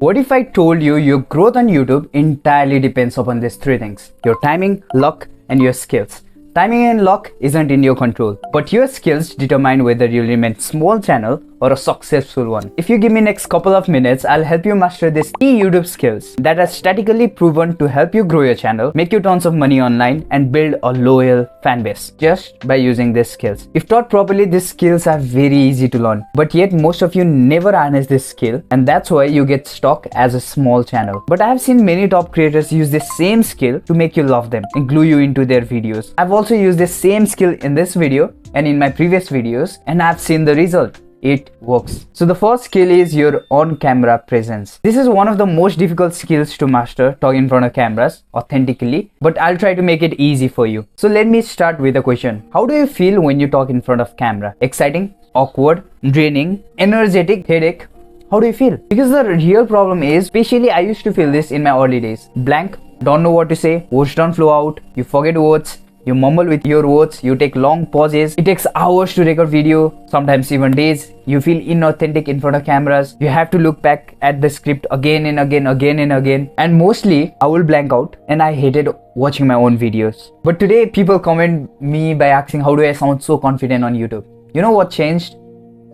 What if I told you your growth on YouTube entirely depends upon these three things: your timing, luck, and your skills? Timing and luck isn't in your control, but your skills determine whether you'll remain small channel or a successful one. If you give me next couple of minutes, I'll help you master these key YouTube skills that are statistically proven to help you grow your channel, make you tons of money online, and build a loyal fan base just by using these skills. If taught properly, these skills are very easy to learn, but yet most of you never harness this skill, and that's why you get stuck as a small channel. But I have seen many top creators use this same skill to make you love them and glue you into their videos. I've also used this same skill in this video and in my previous videos, and I've seen the result. It works. So the first skill is your on-camera presence. This is one of the most difficult skills to master, talk in front of cameras authentically, but I'll try to make it easy for you. So let me start with a question. How do you feel when you talk in front of camera? Exciting? Awkward? Draining? Energetic? Headache? How do you feel? Because the real problem is, especially I used to feel this in my early days. Blank, don't know what to say, words don't flow out, you forget words, you mumble with your words, you take long pauses, it takes hours to record video, sometimes even days, you feel inauthentic in front of cameras, you have to look back at the script again and again, and mostly I will blank out, and I hated watching my own videos. But today people comment me by asking, how do I sound so confident on YouTube? You know what changed?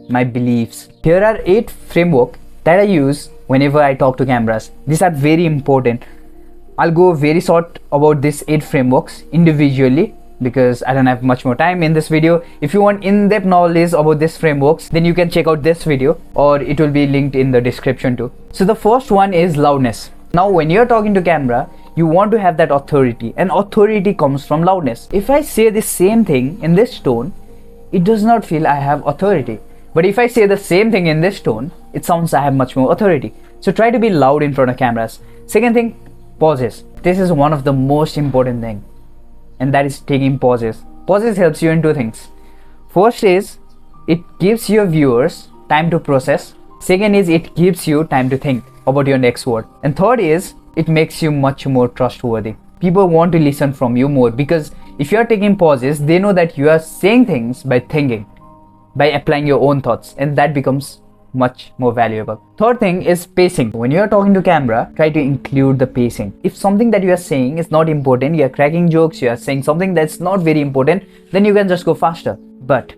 My beliefs. Here are 8 frameworks that I use whenever I talk to cameras. These are very important. I'll go very short about these 8 frameworks individually because I don't have much more time in this video. If you want in-depth knowledge about these frameworks, then you can check out this video, or it will be linked in the description too. So the first one is loudness. Now when you're talking to camera, you want to have that authority, and authority comes from loudness. If I say the same thing in this tone, it does not feel I have authority. But if I say the same thing in this tone, it sounds I have much more authority. So try to be loud in front of cameras. Second thing, pauses. This is one of the most important thing, and that is taking pauses. Pauses helps you in 2 things. First is it gives your viewers time to process. Second is it gives you time to think about your next word. And third is it makes you much more trustworthy. People want to listen from you more because if you are taking pauses, they know that you are saying things by thinking, by applying your own thoughts, and that becomes much more valuable. Third thing is pacing. When you are talking to camera, try to include the pacing. If something that you are saying is not important, you are cracking jokes, you are saying something that's not very important, then you can just go faster. But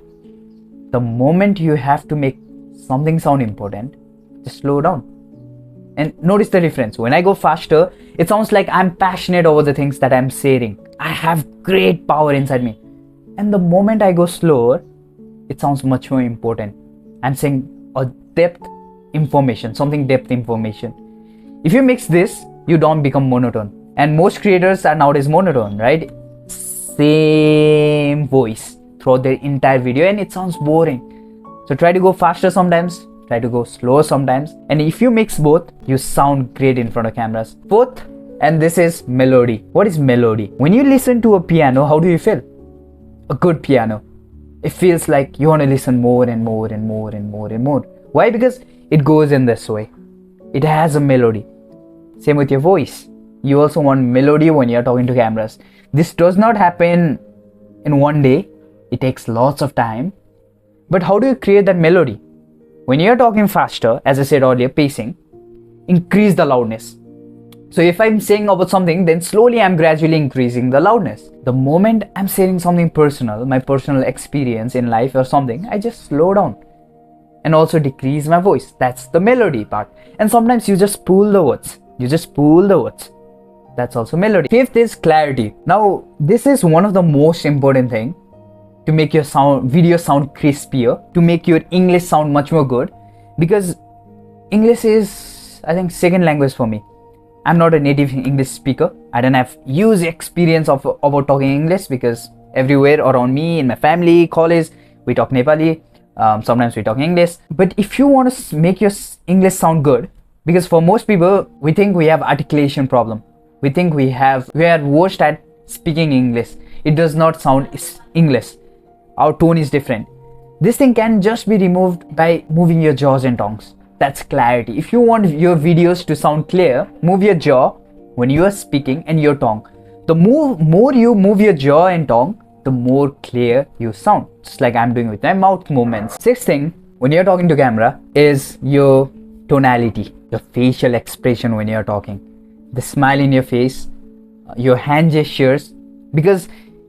the moment you have to make something sound important, just slow down. And notice the difference. When I go faster, it sounds like I'm passionate over the things that I'm saying. I have great power inside me. And the moment I go slower, it sounds much more important. I'm saying a depth information, something depth information. If you mix this, you don't become monotone. And most creators are nowadays monotone, right? Same voice throughout their entire video, and it sounds boring. So try to go faster sometimes, try to go slower sometimes. And if you mix both, you sound great in front of cameras. Fourth, and this is melody. What is melody? When you listen to a piano, how do you feel? A good piano. It feels like you want to listen more and more and more and more and more. Why? Because it goes in this way. It has a melody. Same with your voice. You also want melody when you're talking to cameras. This does not happen in one day. It takes lots of time. But how do you create that melody? When you're talking faster, as I said earlier, pacing, increase the loudness. So if I'm saying about something, then slowly I'm gradually increasing the loudness. The moment I'm saying something personal, my personal experience in life or something, I just slow down and also decrease my voice. That's the melody part. And sometimes you just pull the words. That's also melody. Fifth is clarity. Now, this is one of the most important thing to make your video sound crispier, to make your English sound much more good, because English is, I think, second language for me. I'm not a native English speaker. I don't have huge experience about talking English because everywhere around me, in my family, college, we talk Nepali. Sometimes we talk English. But if you want to make your English sound good, because for most people, we think we have articulation problem. We think we are worst at speaking English. It does not sound English. Our tone is different. This thing can just be removed by moving your jaws and tongues. That's clarity. If you want your videos to sound clear, move your jaw when you are speaking and your tongue. The more you move your jaw and tongue, the more clear you sound. Just like I'm doing with my mouth movements. Sixth thing, when you're talking to camera, is your tonality. your facial expression when you're talking, the smile in your face, your hand gestures, because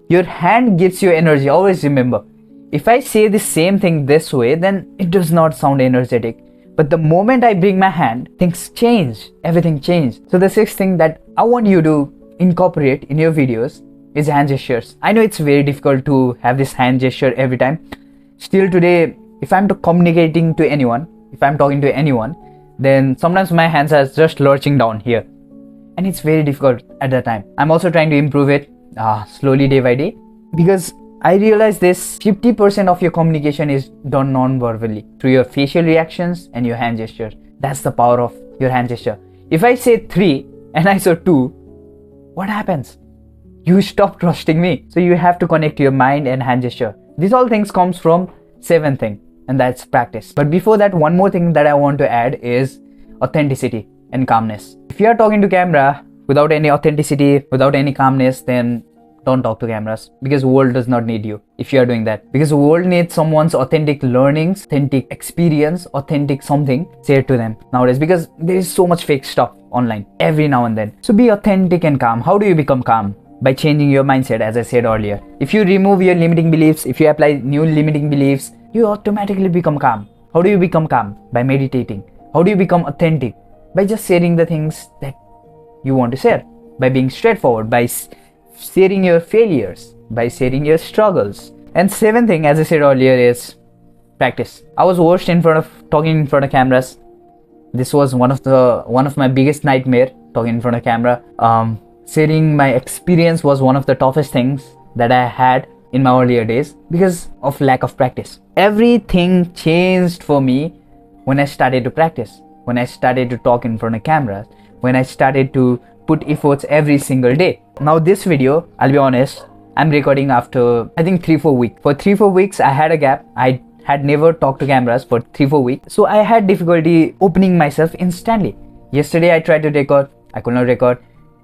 your hand gives you energy. Always remember, if I say the same thing this way, then it does not sound energetic. But the moment I bring my hand, things change, everything changes. So the sixth thing that I want you to incorporate in your videos is hand gestures. I know it's very difficult to have this hand gesture every time. Still today, if I'm communicating to anyone, if I'm talking to anyone, then sometimes my hands are just lurching down here. And it's very difficult at that time. I'm also trying to improve it slowly day by day, because I realize this 50% of your communication is done non-verbally through your facial reactions and your hand gestures. That's the power of your hand gesture. If I say 3 and I say 2, what happens? You stop trusting me. So you have to connect your mind and hand gesture. These all things comes from 7th thing, and that's practice. But before that, one more thing that I want to add is authenticity and calmness. If you are talking to camera without any authenticity, without any calmness, then don't talk to cameras, because the world does not need you if you are doing that. Because the world needs someone's authentic learnings, authentic experience, authentic something shared to them nowadays, because there is so much fake stuff online every now and then. So be authentic and calm. How do you become calm? By changing your mindset, as I said earlier. If you remove your limiting beliefs, if you apply new limiting beliefs, you automatically become calm. How do you become calm? By meditating. How do you become authentic? By just sharing the things that you want to share, by being straightforward, by sharing your failures, by sharing your struggles. And 7th thing, as I said earlier, is practice. I was worst talking in front of cameras. This was one of my biggest nightmare, talking in front of camera. Sharing my experience was one of the toughest things that I had in my earlier days because of lack of practice. Everything changed for me when I started to practice, when I started to talk in front of cameras, when I started to put efforts every single day. Now this video, I'll be honest, I'm recording after I think 3-4 weeks. For 3-4 weeks I had a gap. I had never talked to cameras for 3-4 weeks. So I had difficulty opening myself instantly. Yesterday I tried to record, I could not record.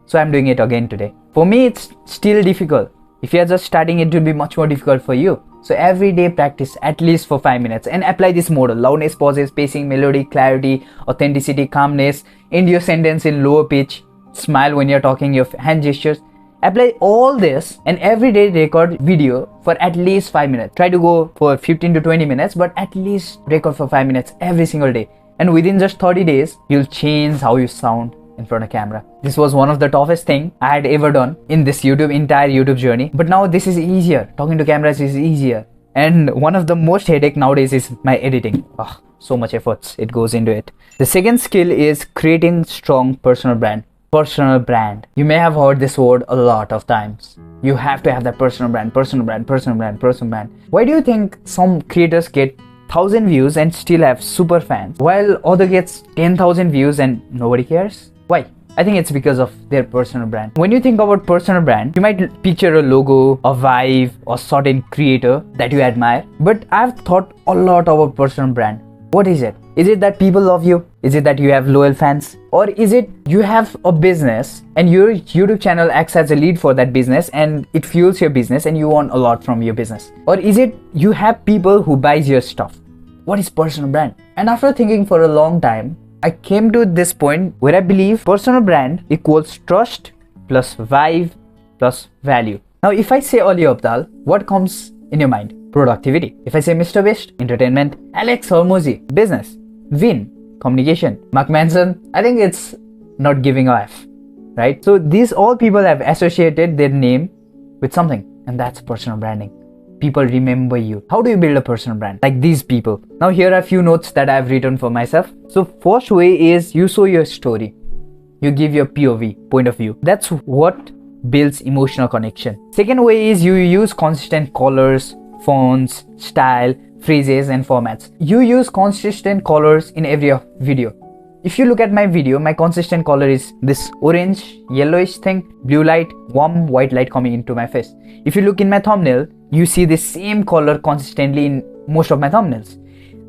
So I'm doing it again today. For me it's still difficult. If you're just starting, it will be much more difficult for you. So every day practice at least for 5 minutes and apply this model: loudness, pauses, pacing, melody, clarity, authenticity, calmness, end your sentence in lower pitch, smile when you're talking, your hand gestures. Apply all this and every day record video for at least 5 minutes. Try to go for 15 to 20 minutes, but at least record for 5 minutes every single day. And within just 30 days, you'll change how you sound in front of camera. This was one of the toughest thing I had ever done in this entire YouTube journey. But now this is easier. Talking to cameras is easier. And one of the most headache nowadays is my editing. So much efforts it goes into it. The second skill is creating strong personal brand. Personal brand. You may have heard this word a lot of times. You have to have that personal brand, personal brand, personal brand, personal brand. Why do you think some creators get 1,000 views and still have super fans, while other gets 10,000 views and nobody cares? Why? I think it's because of their personal brand. When you think about personal brand, you might picture a logo, a vibe, or certain creator that you admire. But I've thought a lot about personal brand. What is it? Is it that people love you? Is it that you have loyal fans? Or is it you have a business and your YouTube channel acts as a lead for that business and it fuels your business and you want a lot from your business? Or is it you have people who buys your stuff? What is personal brand? And after thinking for a long time, I came to this point where I believe personal brand equals trust plus vibe plus value. Now, if I say Ali Abdal, what comes in your mind? Productivity. If I say Mr. Beast, entertainment. Alex Hormozy, business. Vin, communication. Mark Manson, I think it's not giving a F, right? So these all people have associated their name with something, and that's personal branding. People remember you. How do you build a personal brand? Like these people. Now here are a few notes that I've written for myself. So first way is you show your story. You give your POV, point of view. That's what builds emotional connection. Second way is you use consistent colors, fonts, style, phrases and formats. You use consistent colors in every video. If you look at my video, my consistent color is this orange, yellowish thing, blue light, warm white light coming into my face. If you look in my thumbnail, you see the same color consistently in most of my thumbnails.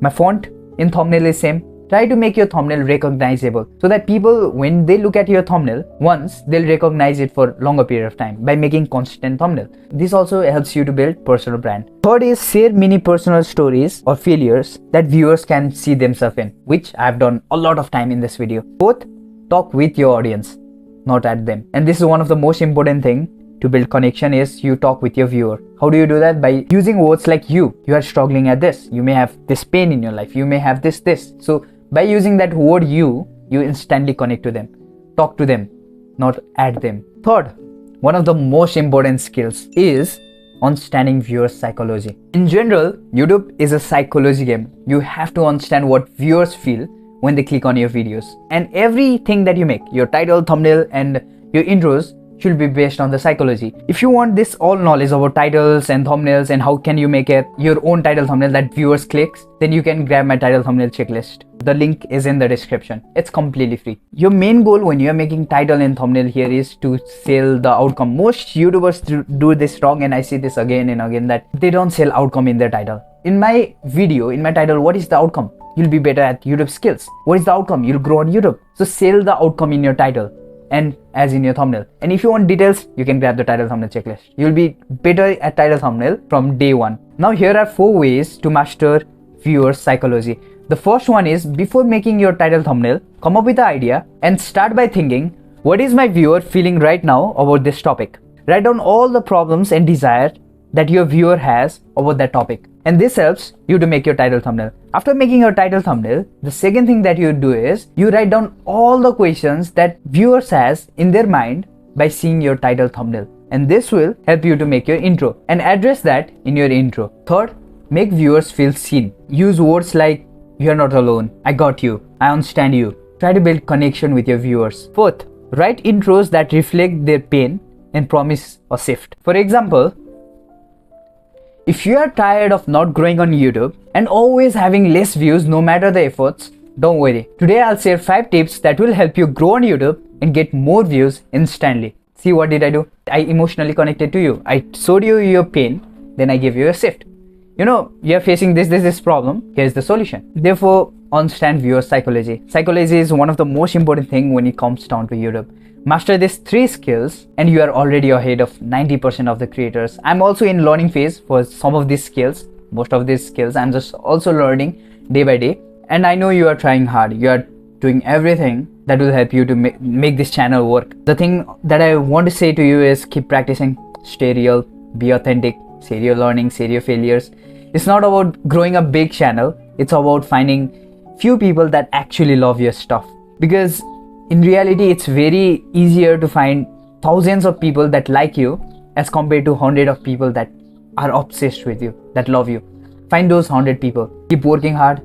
My font in thumbnail is same, Try to make your thumbnail recognizable so that people, when they look at your thumbnail once, they'll recognize it for longer period of time by making consistent thumbnail. This also helps you to build personal brand. Third is share mini personal stories or failures that viewers can see themselves in, which I've done a lot of time in this video. Fourth, talk with your audience, not at them. And this is one of the most important thing to build connection is you talk with your viewer. How do you do that? By using words like you are struggling at this, you may have this pain in your life, you may have this. So by using that word you instantly connect to them. Talk to them, not at them. Third, one of the most important skills is understanding viewers' psychology. In general, YouTube is a psychology game. You have to understand what viewers feel when they click on your videos. And everything that you make, your title, thumbnail, and your intros should be based on the psychology. If you want this all knowledge about titles and thumbnails and how can you make your own title thumbnail that viewers clicks, then you can grab my title thumbnail checklist. The link is in the description. It's completely free. Your main goal when you're making title and thumbnail here is to sell the outcome. Most YouTubers do this wrong, and I see this again and again that they don't sell outcome in their title. In my video, in my title, what is the outcome? You'll be better at YouTube skills. What is the outcome? You'll grow on YouTube. So sell the outcome in your title and as in your thumbnail. And if you want details, you can grab the title thumbnail checklist. You'll be better at title thumbnail from day one. Now here are 4 ways to master viewers' psychology. The first one is, before making your title thumbnail, come up with the idea and start by thinking, what is my viewer feeling right now about this topic? Write down all the problems and desire that your viewer has about that topic. And this helps you to make your title thumbnail. After making your title thumbnail, the second thing that you do is you write down all the questions that viewers has in their mind by seeing your title thumbnail. And this will help you to make your intro and address that in your intro. Third, make viewers feel seen. Use words like, you're not alone, I got you, I understand you. Try to build connection with your viewers. Fourth, write intros that reflect their pain and promise a shift. For example, if you are tired of not growing on YouTube and always having less views no matter the efforts, don't worry. Today I'll share 5 tips that will help you grow on YouTube and get more views instantly. See, what did I do? I emotionally connected to you. I showed you your pain, then I gave you a shift. You know, you're facing this problem, here's the solution. Therefore, understand viewer psychology. Psychology is one of the most important thing when it comes down to YouTube. Master these 3 skills and you are already ahead of 90% of the creators. I'm also in learning phase for some of these skills. Most of these skills I'm just also learning day by day. And I know you are trying hard. You are doing everything that will help you to make this channel work. The thing that I want to say to you is keep practicing, stay real, be authentic, share your learning, share your failures. It's not about growing a big channel. It's about finding few people that actually love your stuff. Because in reality, it's very easier to find thousands of people that like you as compared to 100 of people that are obsessed with you, that love you. Find those 100 people. Keep working hard.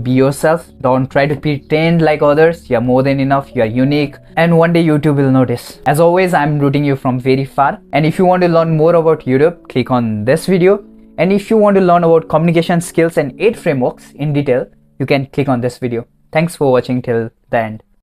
Be yourself. Don't try to pretend like others. You're more than enough. You're unique. And one day YouTube will notice. As always, I'm rooting you from very far. And if you want to learn more about YouTube, click on this video. And if you want to learn about communication skills and 8 frameworks in detail, you can click on this video. Thanks for watching till the end.